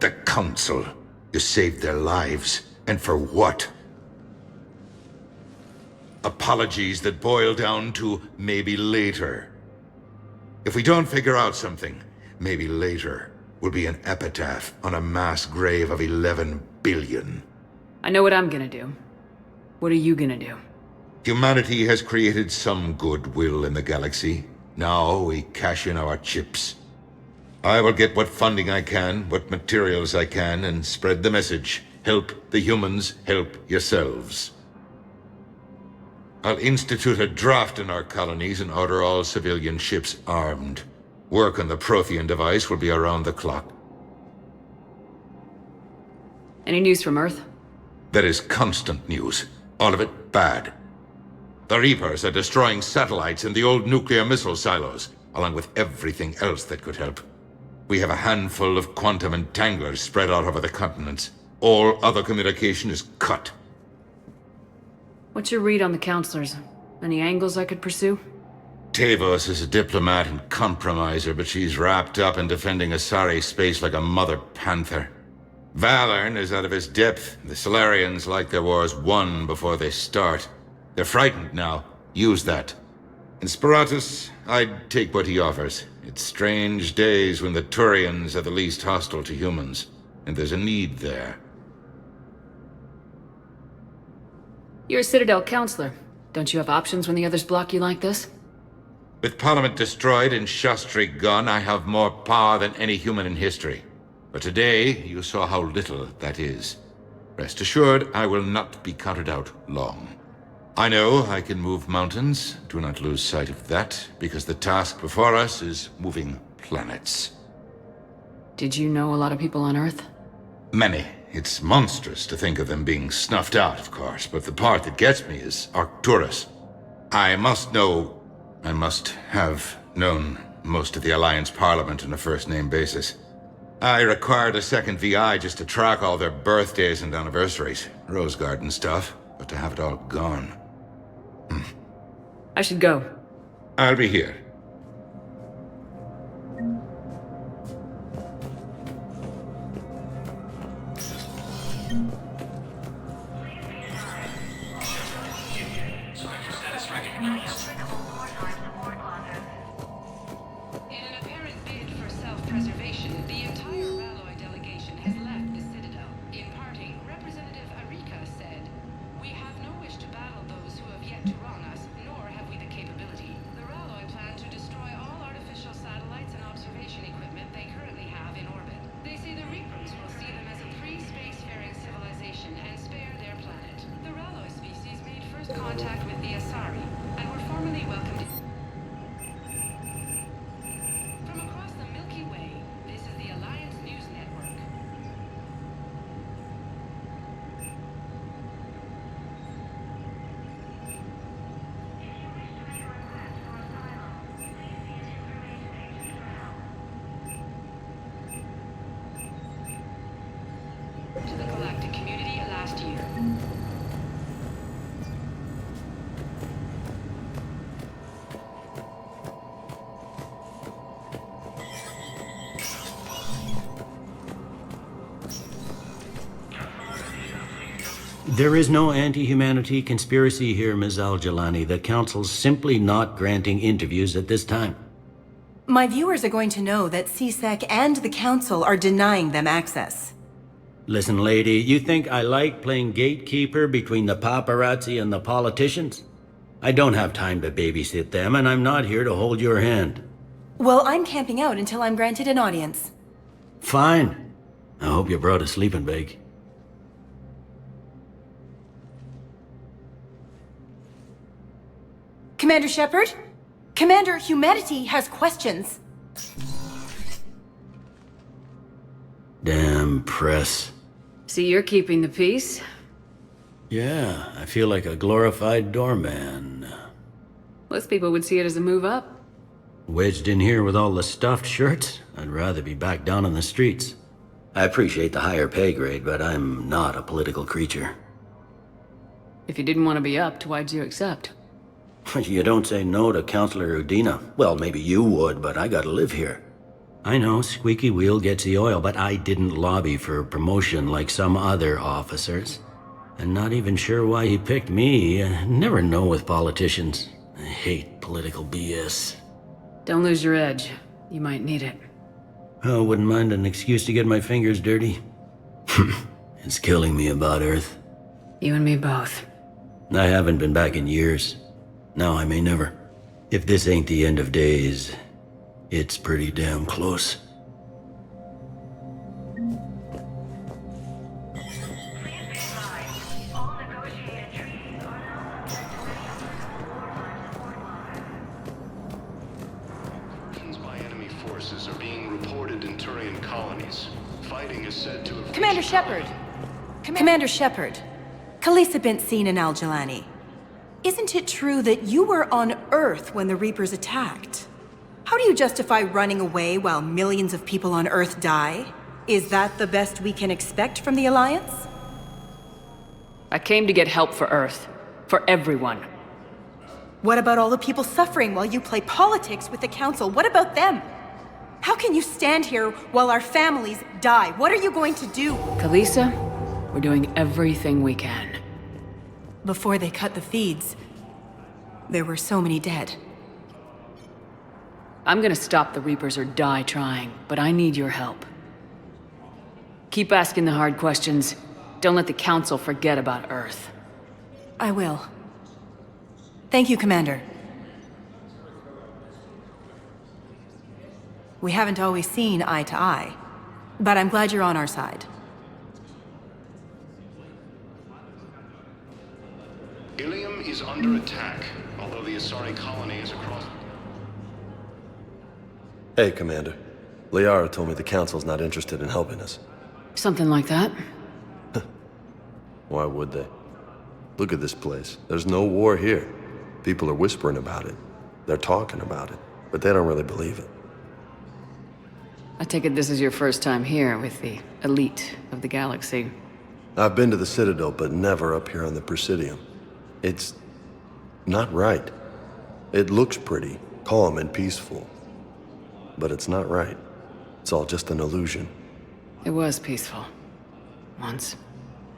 The Council. You saved their lives. And for what? Apologies that boil down to maybe later. If we don't figure out something, maybe later will be an epitaph on a mass grave of 11 billion. I know what I'm gonna do. What are you gonna do? Humanity has created some goodwill in the galaxy. Now we cash in our chips. I will get what funding I can, what materials I can, and spread the message. Help the humans, help yourselves. I'll institute a draft in our colonies and order all civilian ships armed. Work on the Prothean device will be around the clock. Any news from Earth? There is constant news. All of it bad. The Reapers are destroying satellites in the old nuclear missile silos, along with everything else that could help. We have a handful of quantum entanglers spread out over the continents. All other communication is cut. What's your read on the counselors? Any angles I could pursue? Tavos is a diplomat and compromiser, but she's wrapped up in defending Asari space like a mother panther. Valern is out of his depth. The Solarians like their wars won before they start. They're frightened now. Use that. In Sparatus, I'd take what he offers. It's strange days when the Turians are the least hostile to humans, and there's a need there. You're a Citadel counselor. Don't you have options when the others block you like this? With Parliament destroyed and Shastri gone, I have more power than any human in history. But today, you saw how little that is. Rest assured, I will not be counted out long. I know I can move mountains. Do not lose sight of that, because the task before us is moving planets. Did you know a lot of people on Earth? Many. It's monstrous to think of them being snuffed out, of course, but the part that gets me is Arcturus. I must have known most of the Alliance Parliament on a first-name basis. I required a second VI just to track all their birthdays and anniversaries. Rose Garden stuff, but to have it all gone. I should go. I'll be here. In an apparent bid for self-preservation, the entire Ralloy delegation has left the Citadel. In parting, Representative Arika said, "We have no wish to battle those who have yet to wrong us, nor have we the capability. The Ralloy plan to destroy all artificial satellites and observation equipment they currently have in orbit. They say the Reapers will see them as a pre-spacefaring civilization and spare their planet. The Ralloy species made first contact with the Asari, and were formally welcomed from across the Milky Way. This is the Alliance News Network." To the galactic community last year. There is no anti-humanity conspiracy here, Ms. Al-Jalani. The Council's simply not granting interviews at this time. My viewers are going to know that CSEC and the Council are denying them access. Listen, lady, you think I like playing gatekeeper between the paparazzi and the politicians? I don't have time to babysit them, and I'm not here to hold your hand. Well, I'm camping out until I'm granted an audience. Fine. I hope you brought a sleeping bag. Commander Shepard? Commander, humanity has questions. Damn press. See, you're keeping the peace. Yeah, I feel like a glorified doorman. Most people would see it as a move up. Wedged in here with all the stuffed shirts, I'd rather be back down on the streets. I appreciate the higher pay grade, but I'm not a political creature. If you didn't want to be upped, why'd you accept? You don't say no to Counselor Udina. Well, maybe you would, but I gotta live here. I know, squeaky wheel gets the oil, but I didn't lobby for promotion like some other officers. I'm not even sure why he picked me. I never know with politicians. I hate political BS. Don't lose your edge. You might need it. Oh, wouldn't mind an excuse to get my fingers dirty. It's killing me about Earth. You and me both. I haven't been back in years. Now I may never. If this ain't the end of days, it's pretty damn close. By enemy forces are being reported in Turian colonies. Fighting is said to have... Commander Shepard! Commander Shepard, Khaleesa bint Seen and Al-Jalani. Isn't it true that you were on Earth when the Reapers attacked? How do you justify running away while millions of people on Earth die? Is that the best we can expect from the Alliance? I came to get help for Earth. For everyone. What about all the people suffering while you play politics with the Council? What about them? How can you stand here while our families die? What are you going to do? Khaleesa, we're doing everything we can. Before they cut the feeds, there were so many dead. I'm gonna stop the Reapers or die trying, but I need your help. Keep asking the hard questions. Don't let the Council forget about Earth. I will. Thank you, Commander. We haven't always seen eye to eye, but I'm glad you're on our side. Ilium is under attack, although the Asari colony is across... Hey, Commander. Liara told me the Council's not interested in helping us. Something like that. Why would they? Look at this place. There's no war here. People are whispering about it. They're talking about it, but they don't really believe it. I take it this is your first time here with the elite of the galaxy. I've been to the Citadel, but never up here on the Presidium. It's not right. It looks pretty, calm and peaceful. But it's not right. It's all just an illusion. It was peaceful. Once.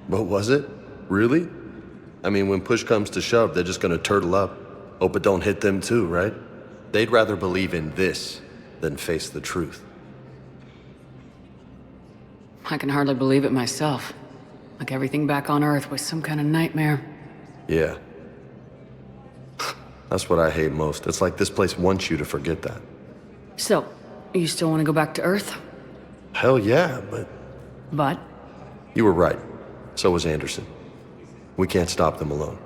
But was it? Really? I mean, when push comes to shove, they're just gonna turtle up. Hope it don't hit them too, right? They'd rather believe in this than face the truth. I can hardly believe it myself. Like everything back on Earth was some kind of nightmare. Yeah. That's what I hate most. It's like this place wants you to forget that. So, you still want to go back to Earth? Hell yeah, but... But? You were right. So was Anderson. We can't stop them alone.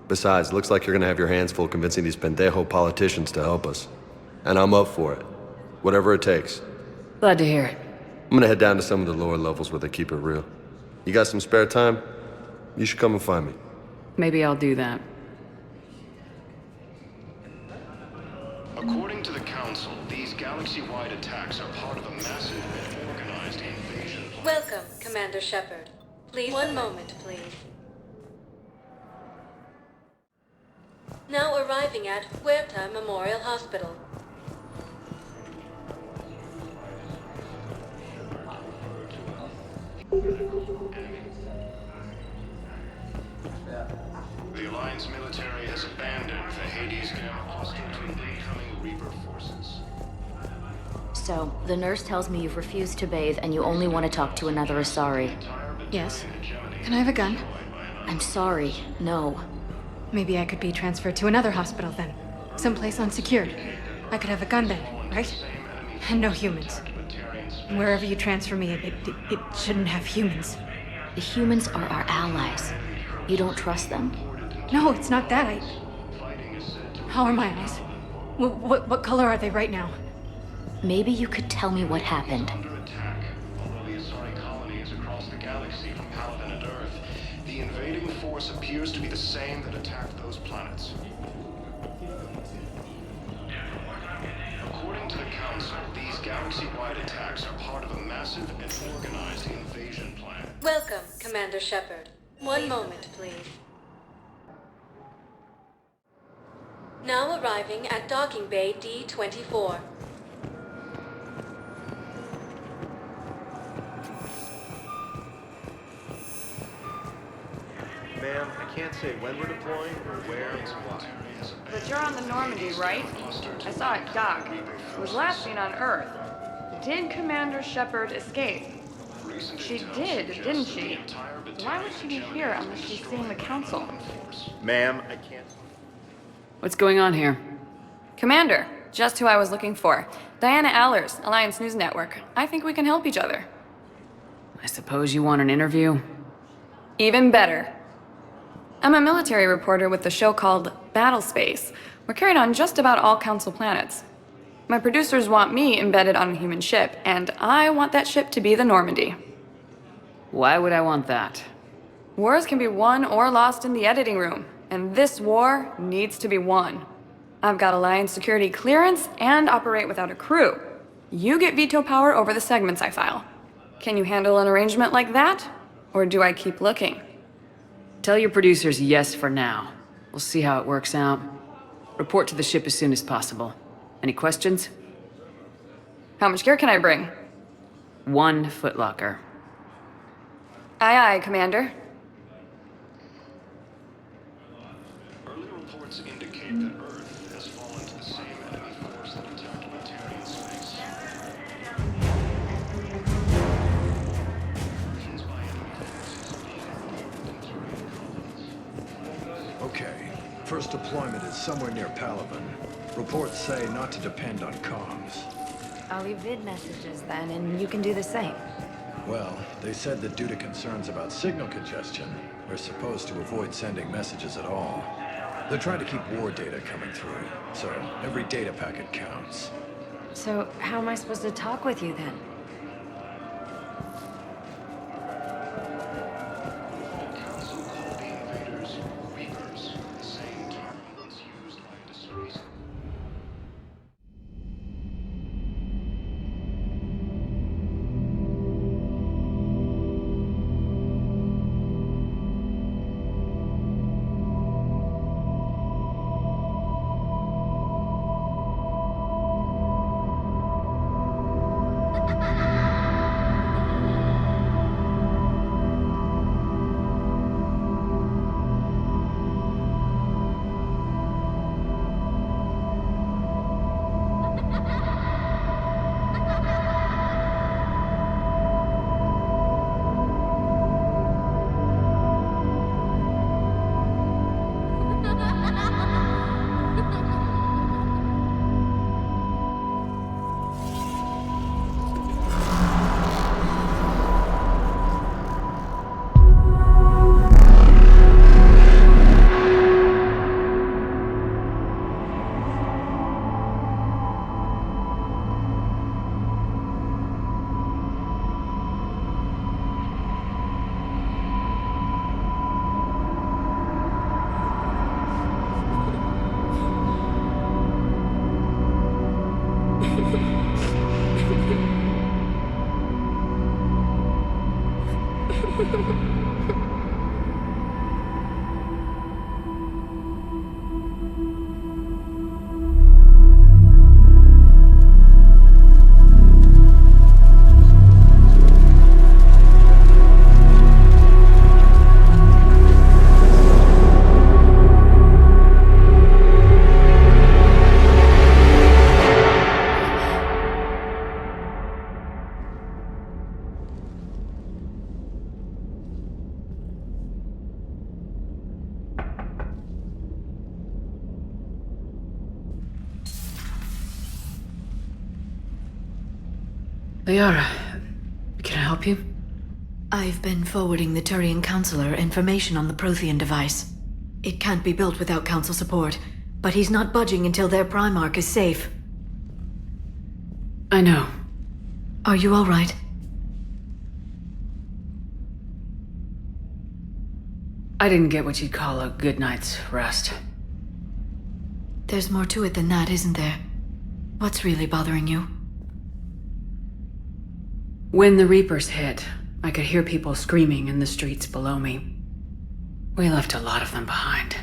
Besides, looks like you're gonna have your hands full convincing these pendejo politicians to help us. And I'm up for it. Whatever it takes. Glad to hear it. I'm gonna head down to some of the lower levels where they keep it real. You got some spare time? You should come and find me. Maybe I'll do that. According to the Council, these galaxy-wide attacks are part of a massive and organized invasion. Welcome, Commander Shepard. Please, one moment, please. Now arriving at Huerta Memorial Hospital. The Alliance military has abandoned the Hades camp hostile to incoming Reaper forces. So, the nurse tells me you've refused to bathe and you only want to talk to another Asari. Yes. Can I have a gun? I'm sorry, no. Maybe I could be transferred to another hospital then. Someplace unsecured. I could have a gun then, right? And no humans. Wherever you transfer me, it shouldn't have humans. The humans are our allies. You don't trust them? No, it's not that. How are my eyes? What color are they right now? Maybe you could tell me what happened. Under attack, although the Asari colony is across the galaxy from Paladin and Earth, the invading force appears to be the same that attacked those planets. According to the Council, these galaxy-wide attacks are part of a massive and organized invasion plan. Welcome, Commander Shepard. One moment, please. Now arriving at Docking Bay D-24. Ma'am, I can't say when we're deploying or where or why. But you're on the Normandy, right? I saw it dock. It was last seen on Earth. Did Commander Shepard escape? She did, didn't she? Why would she be here unless she's seeing the Council? Ma'am, I can't... What's going on here? Commander, just who I was looking for. Diana Allers, Alliance News Network. I think we can help each other. I suppose you want an interview? Even better. I'm a military reporter with the show called Battle Space. We're carried on just about all Council planets. My producers want me embedded on a human ship, and I want that ship to be the Normandy. Why would I want that? Wars can be won or lost in the editing room, and this war needs to be won. I've got Alliance security clearance and operate without a crew. You get veto power over the segments I file. Can you handle an arrangement like that? Or do I keep looking? Tell your producers yes for now. We'll see how it works out. Report to the ship as soon as possible. Any questions? How much gear can I bring? 1 footlocker. Aye, aye, Commander. Early reports indicate that Earth has fallen to the same enemy force that attacked Batarian space. Actions by enemy forces being reported in Turian colonies. Okay. First deployment is somewhere near Palaven. Reports say not to depend on comms. I'll leave vid messages then, and you can do the same. Well, they said that due to concerns about signal congestion, we're supposed to avoid sending messages at all. They're trying to keep war data coming through, so every data packet counts. So, how am I supposed to talk with you then? The Council called the invaders Reapers, the same term once used by disgrace. Liara, can I help you? I've been forwarding the Turian Counselor information on the Prothean device. It can't be built without Council support, but he's not budging until their Primarch is safe. I know. Are you all right? I didn't get what you'd call a good night's rest. There's more to it than that, isn't there? What's really bothering you? When the Reapers hit, I could hear people screaming in the streets below me. We left a lot of them behind.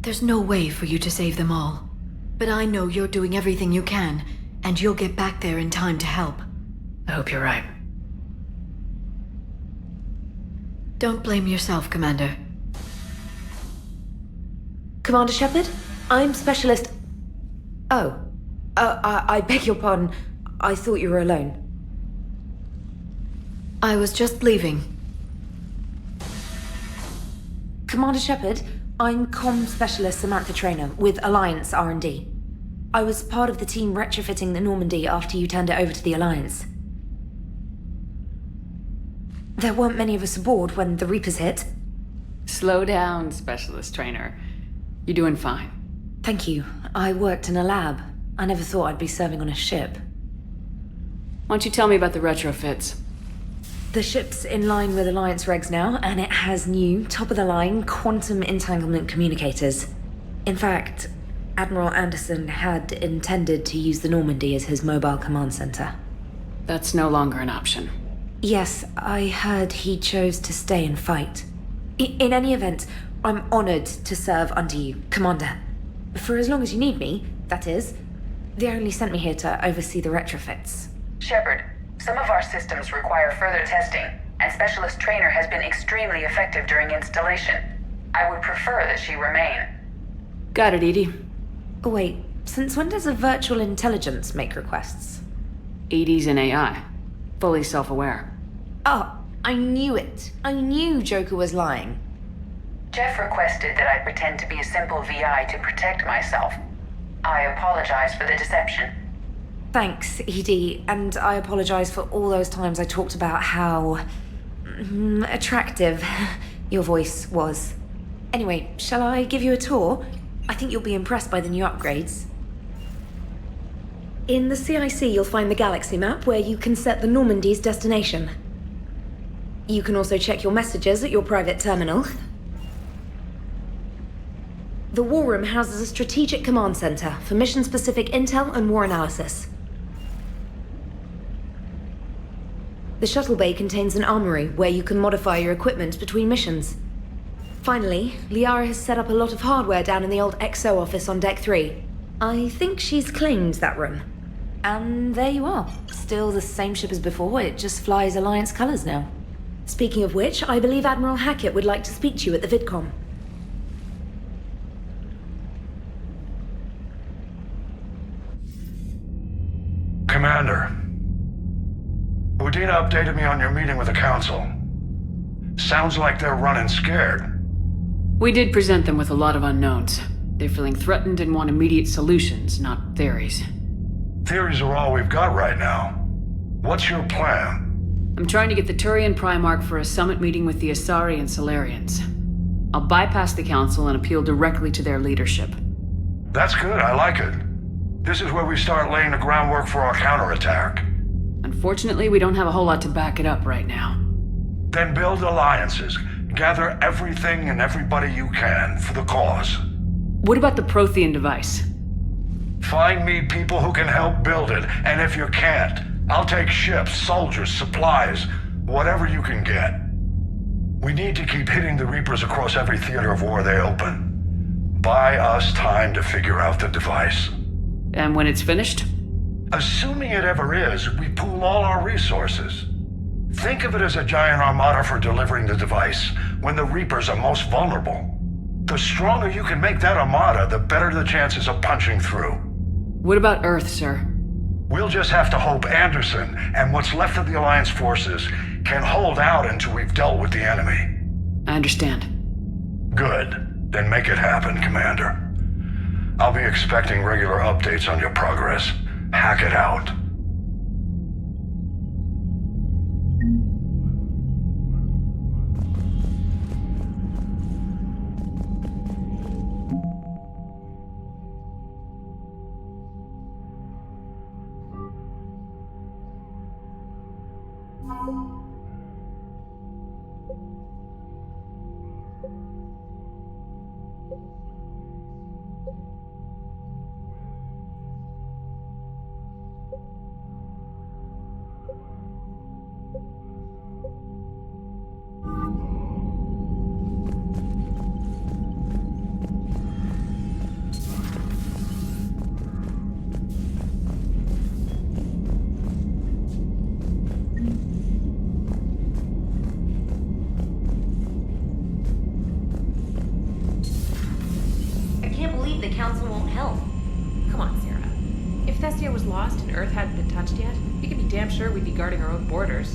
There's no way for you to save them all. But I know you're doing everything you can, and you'll get back there in time to help. I hope you're right. Don't blame yourself, Commander. Commander Shepard? I'm Specialist... Oh. I beg your pardon. I thought you were alone. I was just leaving. Commander Shepard, I'm Comm Specialist Samantha Traynor with Alliance R&D. I was part of the team retrofitting the Normandy after you turned it over to the Alliance. There weren't many of us aboard when the Reapers hit. Slow down, Specialist Trainer. You're doing fine. Thank you. I worked in a lab. I never thought I'd be serving on a ship. Why don't you tell me about the retrofits? The ship's in line with Alliance regs now, and it has new, top-of-the-line quantum entanglement communicators. In fact, Admiral Anderson had intended to use the Normandy as his mobile command center. That's no longer an option. Yes, I heard he chose to stay and fight. In any event, I'm honored to serve under you, Commander. For as long as you need me, that is. They only sent me here to oversee the retrofits. Shepard, some of our systems require further testing, and Specialist Trainer has been extremely effective during installation. I would prefer that she remain. Got it, Edie. Wait, since when does a virtual intelligence make requests? Edie's an AI. Fully self-aware. Oh, I knew it. I knew Joker was lying. Jeff requested that I pretend to be a simple VI to protect myself. I apologize for the deception. Thanks, Edie, and I apologize for all those times I talked about how... attractive your voice was. Anyway, shall I give you a tour? I think you'll be impressed by the new upgrades. In the CIC, you'll find the galaxy map where you can set the Normandy's destination. You can also check your messages at your private terminal. The War Room houses a strategic command center for mission-specific intel and war analysis. The shuttle bay contains an armory where you can modify your equipment between missions. Finally, Liara has set up a lot of hardware down in the old XO office on Deck 3. I think she's claimed that room. And there you are. Still the same ship as before, it just flies Alliance colors now. Speaking of which, I believe Admiral Hackett would like to speak to you at the VidCom. Commander, Udina updated me on your meeting with the Council. Sounds like they're running scared. We did present them with a lot of unknowns. They're feeling threatened and want immediate solutions, not theories. Theories are all we've got right now. What's your plan? I'm trying to get the Turian Primarch for a summit meeting with the Asari and Solarians. I'll bypass the Council and appeal directly to their leadership. That's good, I like it. This is where we start laying the groundwork for our counterattack. Unfortunately, we don't have a whole lot to back it up right now. Then build alliances. Gather everything and everybody you can for the cause. What about the Prothean device? Find me people who can help build it, and if you can't, I'll take ships, soldiers, supplies, whatever you can get. We need to keep hitting the Reapers across every theater of war they open. Buy us time to figure out the device. And when it's finished? Assuming it ever is, we pool all our resources. Think of it as a giant armada for delivering the device, when the Reapers are most vulnerable. The stronger you can make that armada, the better the chances of punching through. What about Earth, sir? We'll just have to hope Anderson, and what's left of the Alliance forces, can hold out until we've dealt with the enemy. I understand. Good. Then make it happen, Commander. I'll be expecting regular updates on your progress. Hack it out. Tessia was lost and Earth hadn't been touched yet, you can be damn sure we'd be guarding our own borders.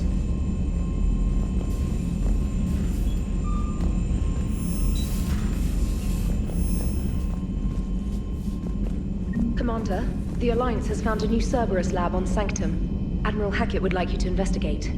Commander, the Alliance has found a new Cerberus lab on Sanctum. Admiral Hackett would like you to investigate.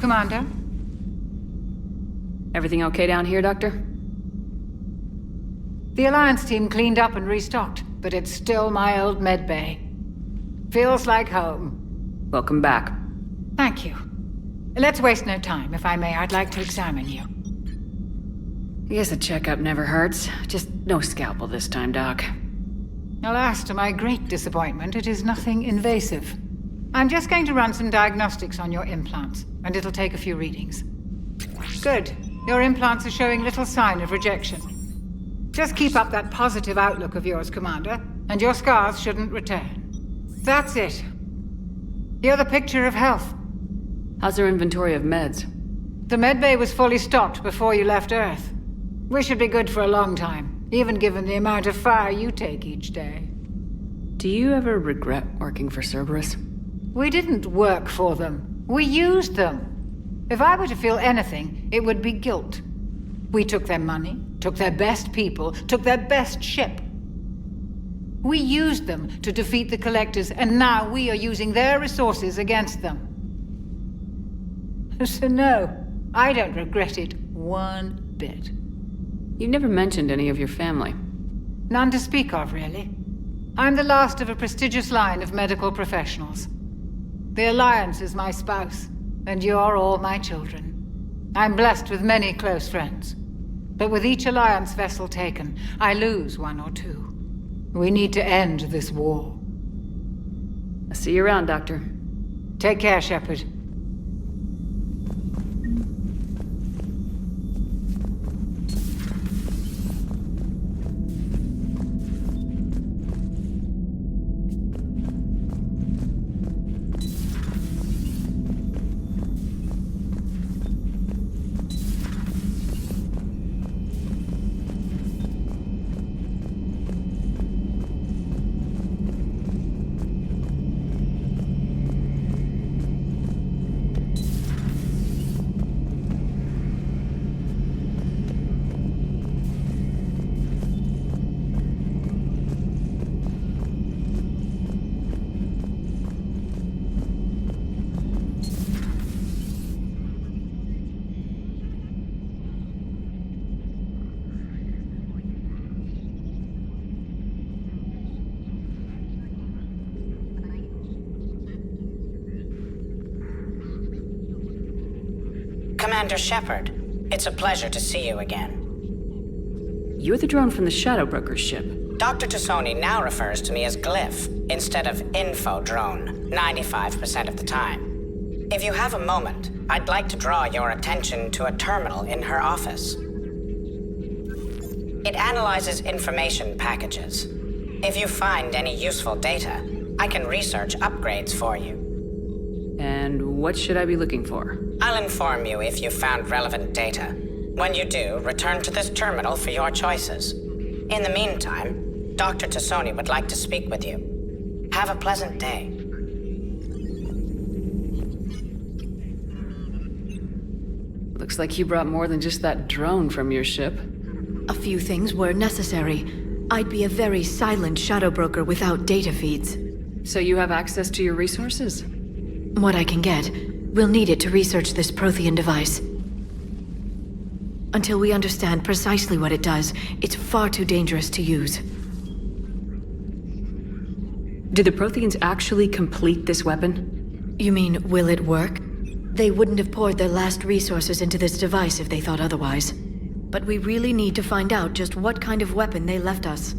Commander? Everything okay down here, Doctor? The Alliance team cleaned up and restocked, but it's still my old medbay. Feels like home. Welcome back. Thank you. Let's waste no time. If I may, I'd like to examine you. I guess a checkup never hurts. Just no scalpel this time, Doc. Alas, to my great disappointment, it is nothing invasive. I'm just going to run some diagnostics on your implants, and it'll take a few readings. Good. Your implants are showing little sign of rejection. Just keep up that positive outlook of yours, Commander, and your scars shouldn't return. That's it. You're the picture of health. How's our inventory of meds? The medbay was fully stocked before you left Earth. We should be good for a long time, even given the amount of fire you take each day. Do you ever regret working for Cerberus? We didn't work for them. We used them. If I were to feel anything, it would be guilt. We took their money, took their best people, took their best ship. We used them to defeat the Collectors, and now we are using their resources against them. So no, I don't regret it one bit. You never mentioned any of your family. None to speak of, really. I'm the last of a prestigious line of medical professionals. The Alliance is my spouse, and you're all my children. I'm blessed with many close friends. But with each Alliance vessel taken, I lose one or two. We need to end this war. I'll see you around, Doctor. Take care, Shepard. Commander Shepard, it's a pleasure to see you again. You're the drone from the Shadow Broker's ship. Dr. Tassoni now refers to me as Glyph instead of Info Drone, 95% of the time. If you have a moment, I'd like to draw your attention to a terminal in her office. It analyzes information packages. If you find any useful data, I can research upgrades for you. And what should I be looking for? I'll inform you if you've found relevant data. When you do, return to this terminal for your choices. In the meantime, Dr. Tassoni would like to speak with you. Have a pleasant day. Looks like you brought more than just that drone from your ship. A few things were necessary. I'd be a very silent shadow broker without data feeds. So you have access to your resources? What I can get. We'll need it to research this Prothean device. Until we understand precisely what it does, it's far too dangerous to use. Did the Protheans actually complete this weapon? You mean, will it work? They wouldn't have poured their last resources into this device if they thought otherwise. But we really need to find out just what kind of weapon they left us.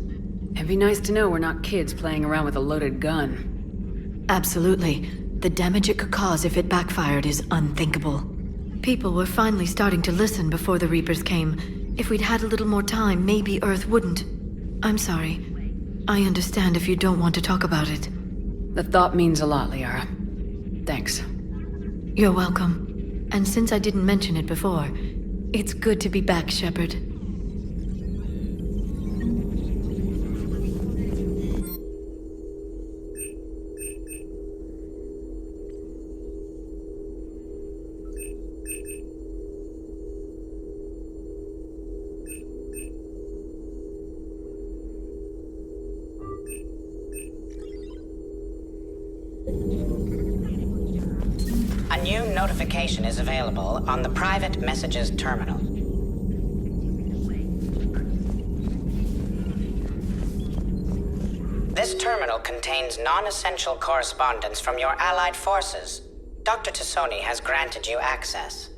It'd be nice to know we're not kids playing around with a loaded gun. Absolutely. The damage it could cause if it backfired is unthinkable. People were finally starting to listen before the Reapers came. If we'd had a little more time, maybe Earth wouldn't. I'm sorry. I understand if you don't want to talk about it. The thought means a lot, Liara. Thanks. You're welcome. And since I didn't mention it before, it's good to be back, Shepard. A new notification is available on the private messages terminal. This terminal contains non-essential correspondence from your allied forces. Dr. Tassoni has granted you access.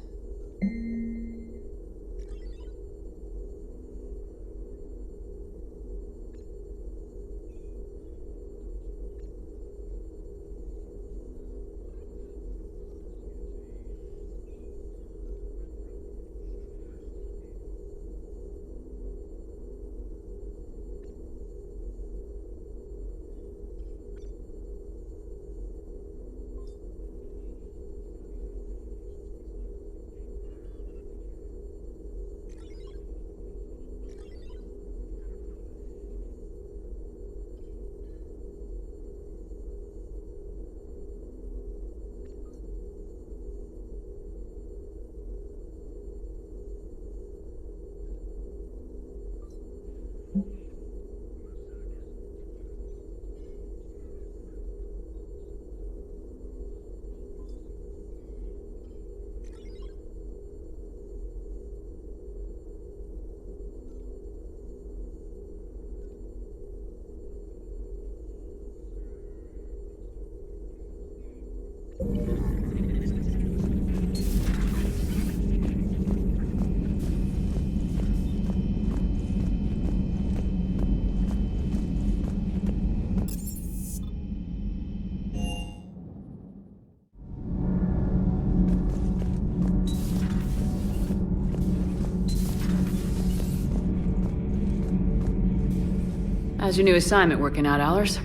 How's your new assignment working out, Allers?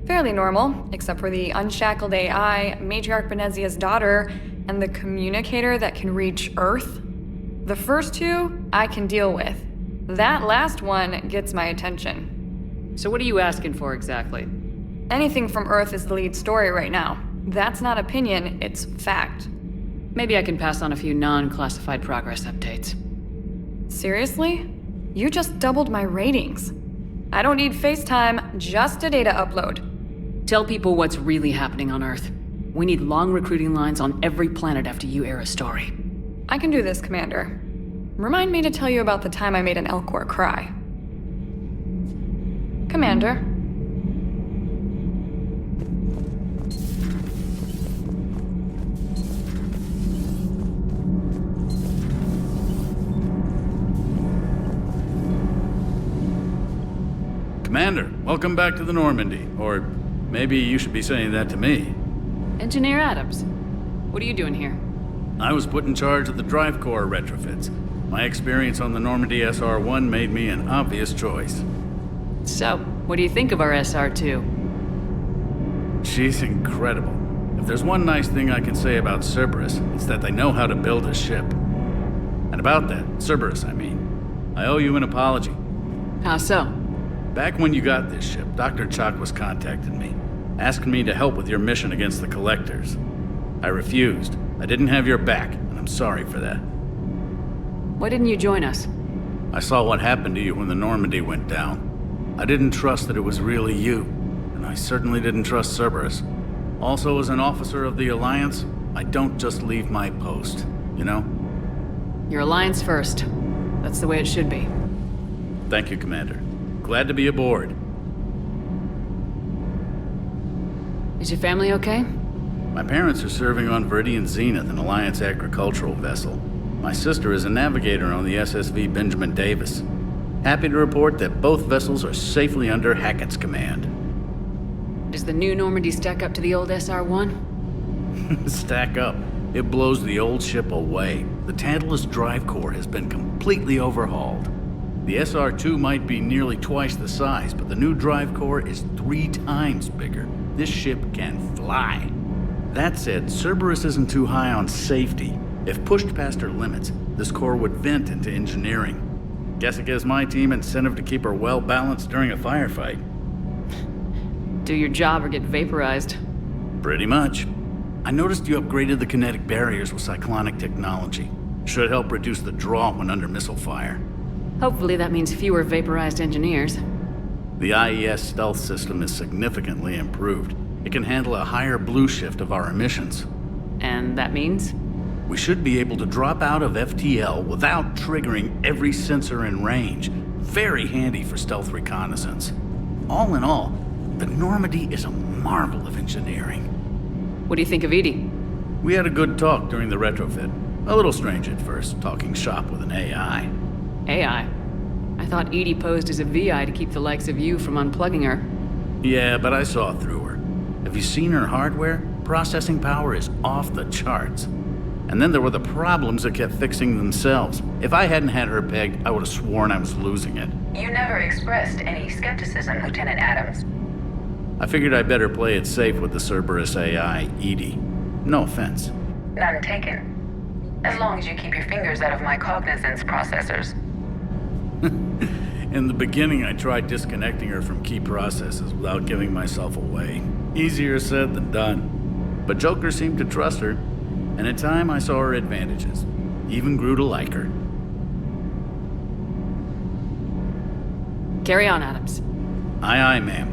Fairly normal, except for the unshackled AI, Matriarch Benezia's daughter, and the communicator that can reach Earth. The first two, I can deal with. That last one gets my attention. So what are you asking for exactly? Anything from Earth is the lead story right now. That's not opinion, it's fact. Maybe I can pass on a few non-classified progress updates. Seriously? You just doubled my ratings. I don't need FaceTime, just a data upload. Tell people what's really happening on Earth. We need long recruiting lines on every planet after you air a story. I can do this, Commander. Remind me to tell you about the time I made an Elcor cry. Commander. Commander, welcome back to the Normandy. Or maybe you should be saying that to me. Engineer Adams, what are you doing here? I was put in charge of the drive core retrofits. My experience on the Normandy SR-1 made me an obvious choice. So, what do you think of our SR-2? She's incredible. If there's one nice thing I can say about Cerberus, it's that they know how to build a ship. And about that, Cerberus, I mean, I owe you an apology. How so? Back when you got this ship, Dr. Chalk was contacting me, asking me to help with your mission against the Collectors. I refused. I didn't have your back, and I'm sorry for that. Why didn't you join us? I saw what happened to you when the Normandy went down. I didn't trust that it was really you, and I certainly didn't trust Cerberus. Also, as an officer of the Alliance, I don't just leave my post, you know? Your Alliance first. That's the way it should be. Thank you, Commander. Glad to be aboard. Is your family okay? My parents are serving on Viridian Zenith, an Alliance agricultural vessel. My sister is a navigator on the SSV Benjamin Davis. Happy to report that both vessels are safely under Hackett's command. Does the new Normandy stack up to the old SR-1? Stack up. It blows the old ship away. The Tantalus drive core has been completely overhauled. The SR-2 might be nearly twice the size, but the new drive core is 3 times bigger. This ship can fly. That said, Cerberus isn't too high on safety. If pushed past her limits, this core would vent into engineering. Guess it gives my team incentive to keep her well balanced during a firefight. Do your job or get vaporized. Pretty much. I noticed you upgraded the kinetic barriers with cyclonic technology. Should help reduce the draw when under missile fire. Hopefully that means fewer vaporized engineers. The IES stealth system is significantly improved. It can handle a higher blue shift of our emissions. And that means? We should be able to drop out of FTL without triggering every sensor in range. Very handy for stealth reconnaissance. All in all, the Normandy is a marvel of engineering. What do you think of Edie? We had a good talk during the retrofit. A little strange at first, talking shop with an AI. AI? I thought Edie posed as a VI to keep the likes of you from unplugging her. Yeah, but I saw through her. Have you seen her hardware? Processing power is off the charts. And then there were the problems that kept fixing themselves. If I hadn't had her pegged, I would have sworn I was losing it. You never expressed any skepticism, Lieutenant Adams. I figured I'd better play it safe with the Cerberus AI, Edie. No offense. None taken. As long as you keep your fingers out of my cognizance processors. In the beginning, I tried disconnecting her from key processes without giving myself away. Easier said than done. But Joker seemed to trust her, and in time I saw her advantages. Even grew to like her. Carry on, Adams. Aye, aye, ma'am.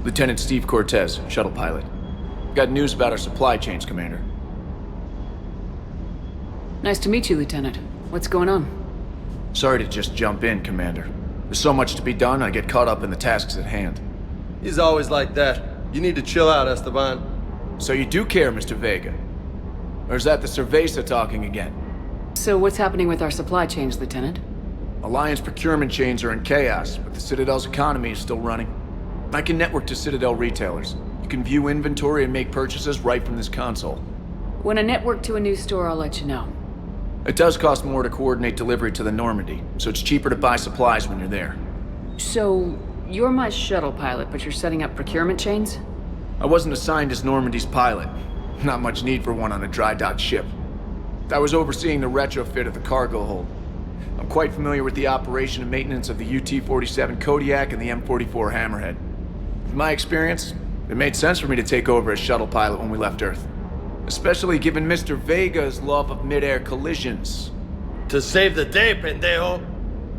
Lieutenant Steve Cortez, shuttle pilot. Got news about our supply chains, Commander. Nice to meet you, Lieutenant. What's going on? Sorry to just jump in, Commander. There's so much to be done, I get caught up in the tasks at hand. He's always like that. You need to chill out, Esteban. So you do care, Mr. Vega? Or is that the Cerveza talking again? So what's happening with our supply chains, Lieutenant? Alliance procurement chains are in chaos, but the Citadel's economy is still running. I can network to Citadel retailers. You can view inventory and make purchases right from this console. When I network to a new store, I'll let you know. It does cost more to coordinate delivery to the Normandy, so it's cheaper to buy supplies when you're there. So, you're my shuttle pilot, but you're setting up procurement chains? I wasn't assigned as Normandy's pilot. Not much need for one on a dry dock ship. I was overseeing the retrofit of the cargo hold. I'm quite familiar with the operation and maintenance of the UT-47 Kodiak and the M44 Hammerhead. In my experience, it made sense for me to take over as shuttle pilot when we left Earth. Especially given Mr. Vega's love of mid-air collisions. To save the day, pendejo!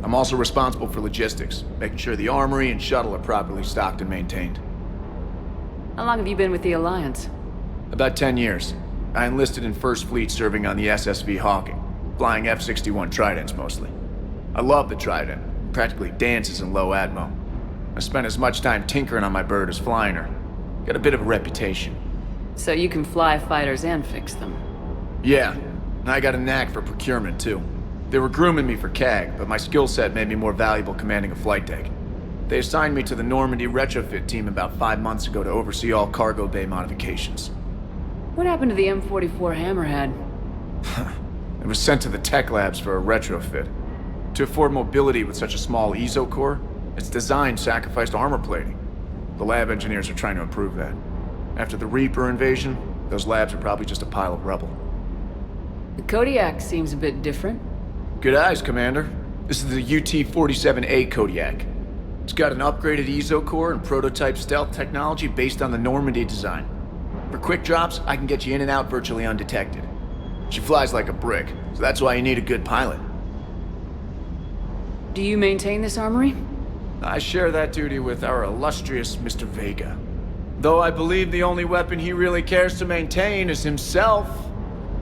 I'm also responsible for logistics, making sure the armory and shuttle are properly stocked and maintained. How long have you been with the Alliance? About 10 years. I enlisted in First Fleet serving on the SSV Hawking, flying F-61 Tridents mostly. I love the Trident. Practically dances in low atmo. I spent as much time tinkering on my bird as flying her. Got a bit of a reputation. So you can fly fighters and fix them. Yeah, and I got a knack for procurement too. They were grooming me for CAG, but my skill set made me more valuable commanding a flight deck. They assigned me to the Normandy retrofit team about 5 months ago to oversee all cargo bay modifications. What happened to the M44 Hammerhead? It was sent to the tech labs for a retrofit. To afford mobility with such a small ESO core, its design sacrificed armor plating. The lab engineers are trying to improve that. After the Reaper invasion, those labs are probably just a pile of rubble. The Kodiak seems a bit different. Good eyes, Commander. This is the UT-47A Kodiak. It's got an upgraded ESO core and prototype stealth technology based on the Normandy design. For quick drops, I can get you in and out virtually undetected. She flies like a brick, so that's why you need a good pilot. Do you maintain this armory? I share that duty with our illustrious Mr. Vega. Though I believe the only weapon he really cares to maintain is himself.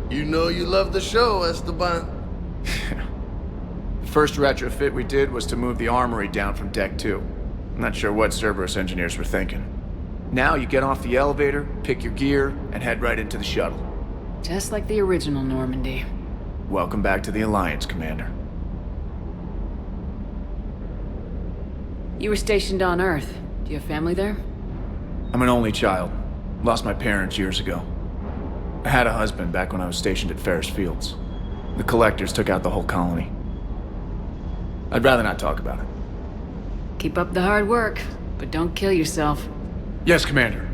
You know you love the show, Esteban. The first retrofit we did was to move the armory down from Deck 2. I'm not sure what Cerberus engineers were thinking. Now you get off the elevator, pick your gear, and head right into the shuttle. Just like the original Normandy. Welcome back to the Alliance, Commander. You were stationed on Earth. Do you have family there? I'm an only child. Lost my parents years ago. I had a husband back when I was stationed at Ferris Fields. The Collectors took out the whole colony. I'd rather not talk about it. Keep up the hard work, but don't kill yourself. Yes, Commander.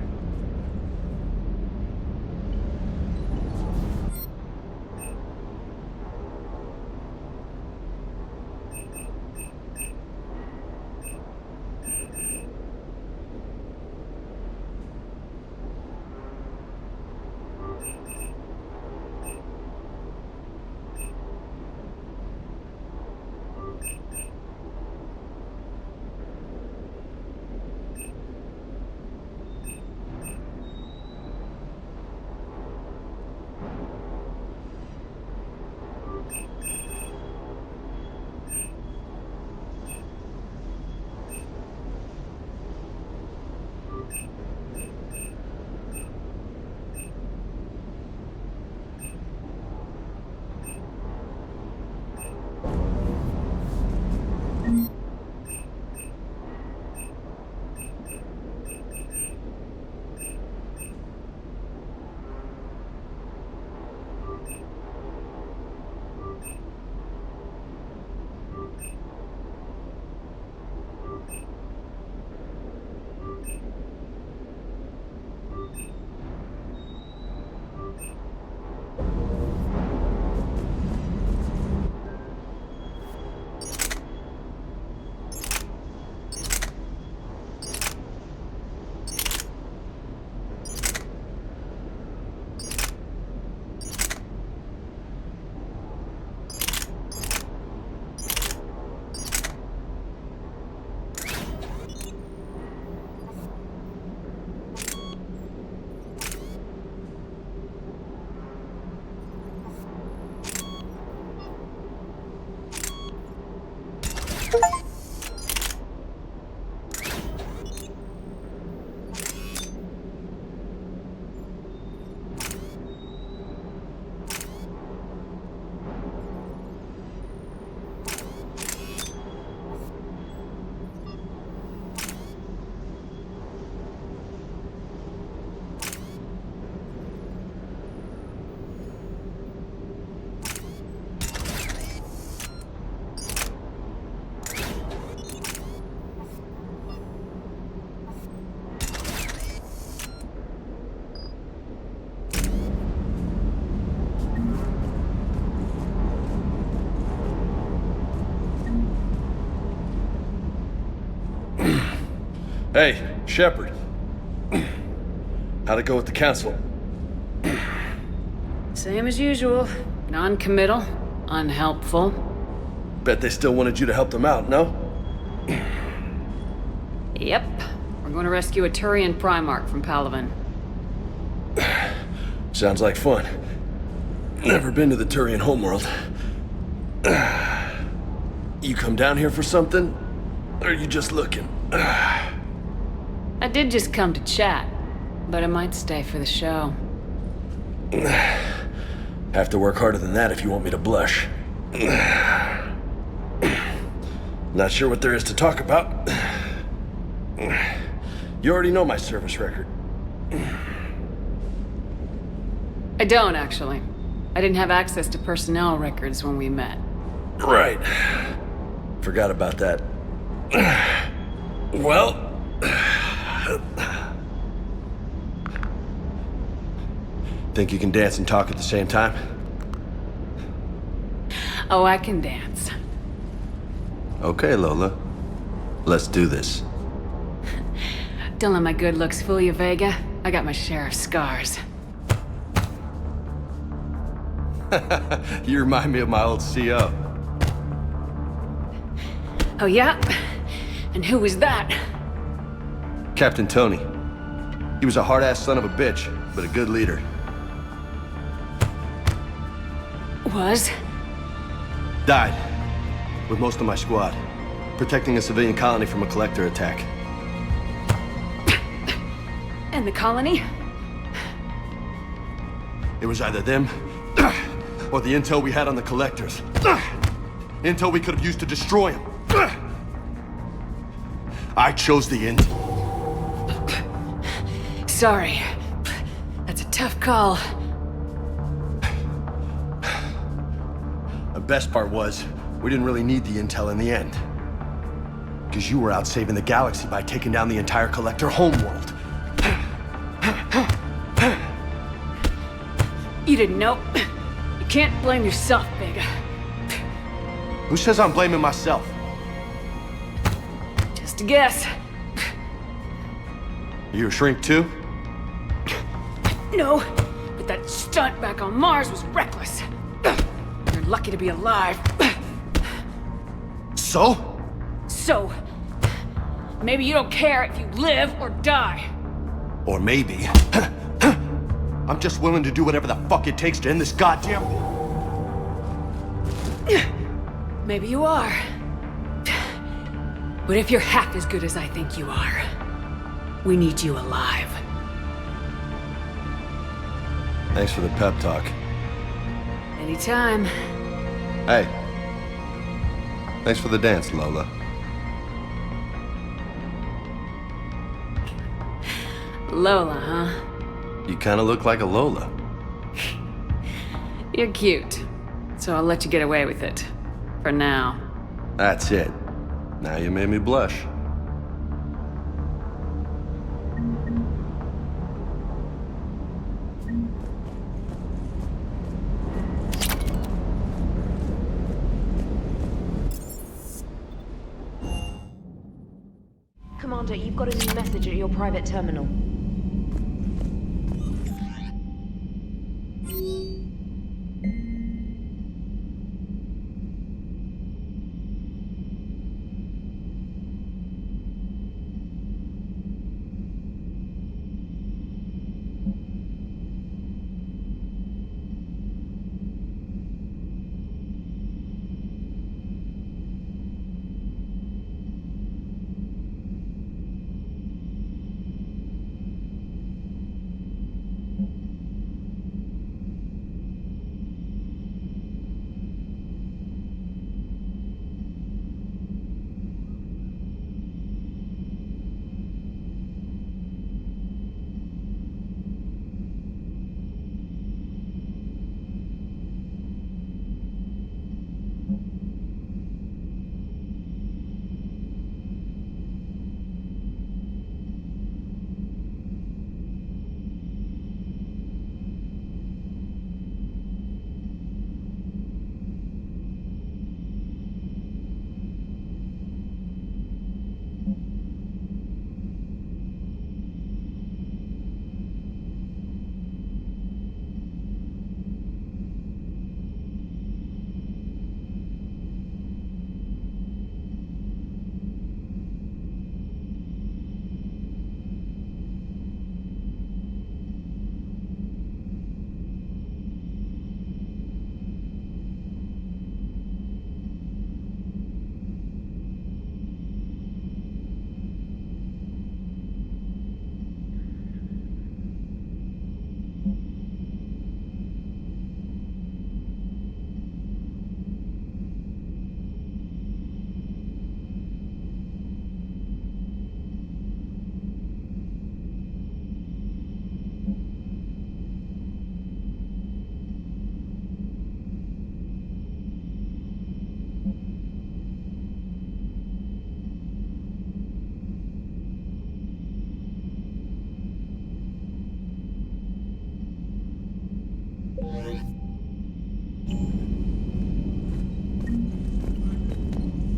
Hey, Shepard. How'd it go with the council? Same as usual. Non-committal, unhelpful. Bet they still wanted you to help them out, no? Yep. We're going to rescue a Turian Primarch from Palaven. Sounds like fun. Never been to the Turian homeworld. You come down here for something? Or are you just looking? I did just come to chat, but I might stay for the show. Have to work harder than that if you want me to blush. Not sure what there is to talk about. You already know my service record. I don't, actually. I didn't have access to personnel records when we met. Right. Forgot about that. Well... Think you can dance and talk at the same time? Oh, I can dance. Okay, Lola. Let's do this. Don't let my good looks fool you, Vega. I got my share of scars. You remind me of my old CO. Oh, yeah? And who was that? Captain Tony. He was a hard-ass son of a bitch, but a good leader. Was? Died. With most of my squad. Protecting a civilian colony from a collector attack. And the colony? It was either them, or the intel we had on the collectors. Intel we could have used to destroy them. I chose the intel. Sorry. That's a tough call. The best part was, we didn't really need the intel in the end. Because you were out saving the galaxy by taking down the entire collector homeworld. You didn't know. You can't blame yourself, Vega. Who says I'm blaming myself? Just a guess. You a shrink too? No, but that stunt back on Mars was reckless. You're lucky to be alive. So? So, maybe you don't care if you live or die. Or maybe... I'm just willing to do whatever the fuck it takes to end this goddamn... Maybe you are. But if you're half as good as I think you are, we need you alive. Thanks for the pep talk. Anytime. Hey. Thanks for the dance, Lola. Lola, huh? You kinda look like a Lola. You're cute. So I'll let you get away with it. For now. That's it. Now you made me blush. Commander, you've got a new message at your private terminal.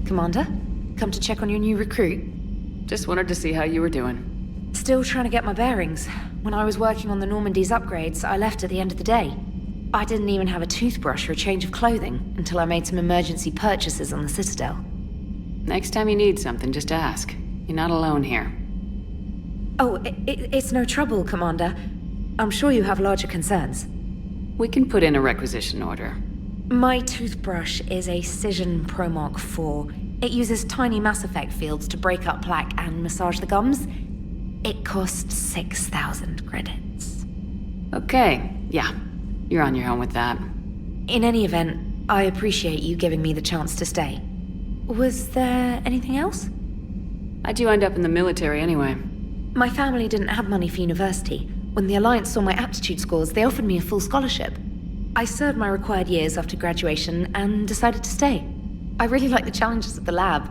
Commander? Come to check on your new recruit? Just wanted to see how you were doing. Still trying to get my bearings. When I was working on the Normandy's upgrades, I left at the end of the day. I didn't even have a toothbrush or a change of clothing until I made some emergency purchases on the Citadel. Next time you need something, just ask. You're not alone here. Oh, it's no trouble, Commander. I'm sure you have larger concerns. We can put in a requisition order. My toothbrush is a Cision Pro Mark IV. It uses tiny Mass Effect fields to break up plaque and massage the gums. It costs 6,000 credits. Okay, yeah. You're on your own with that. In any event, I appreciate you giving me the chance to stay. Was there anything else? How'd you end up in the military anyway? My family didn't have money for university. When the Alliance saw my aptitude scores, they offered me a full scholarship. I served my required years after graduation and decided to stay. I really like the challenges of the lab.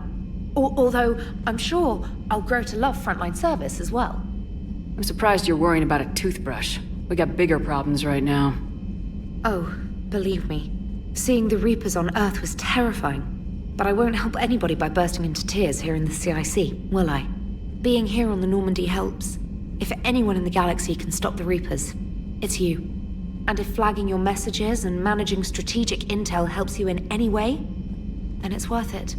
Although, I'm sure I'll grow to love frontline service as well. I'm surprised you're worrying about a toothbrush. We got bigger problems right now. Oh, believe me. Seeing the Reapers on Earth was terrifying. But I won't help anybody by bursting into tears here in the CIC, will I? Being here on the Normandy helps. If anyone in the galaxy can stop the Reapers, it's you. And if flagging your messages and managing strategic intel helps you in any way, then it's worth it.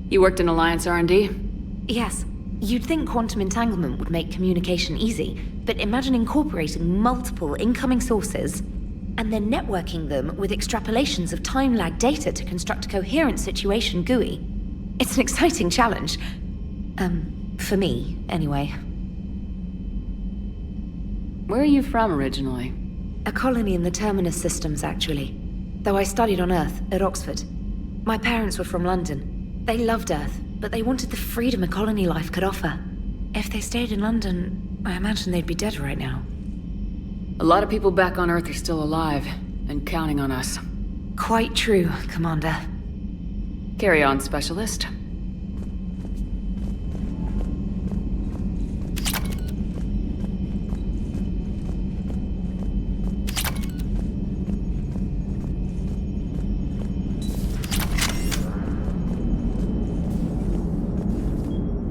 You worked in Alliance R&D? Yes. You'd think quantum entanglement would make communication easy, but imagine incorporating multiple incoming sources and then networking them with extrapolations of time-lag data to construct a coherent situation GUI. It's an exciting challenge. For me, anyway. Where are you from originally? A colony in the Terminus systems, actually. Though I studied on Earth, at Oxford. My parents were from London. They loved Earth, but they wanted the freedom a colony life could offer. If they stayed in London, I imagine they'd be dead right now. A lot of people back on Earth are still alive, and counting on us. Quite true, Commander. Carry on, Specialist.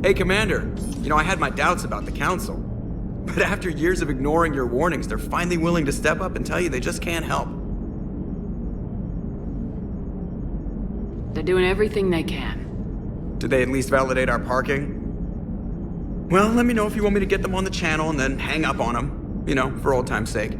Hey, Commander. You know, I had my doubts about the Council. But after years of ignoring your warnings, they're finally willing to step up and tell you they just can't help. They're doing everything they can. Did they at least validate our parking? Well, let me know if you want me to get them on the channel and then hang up on them. You know, for old time's sake.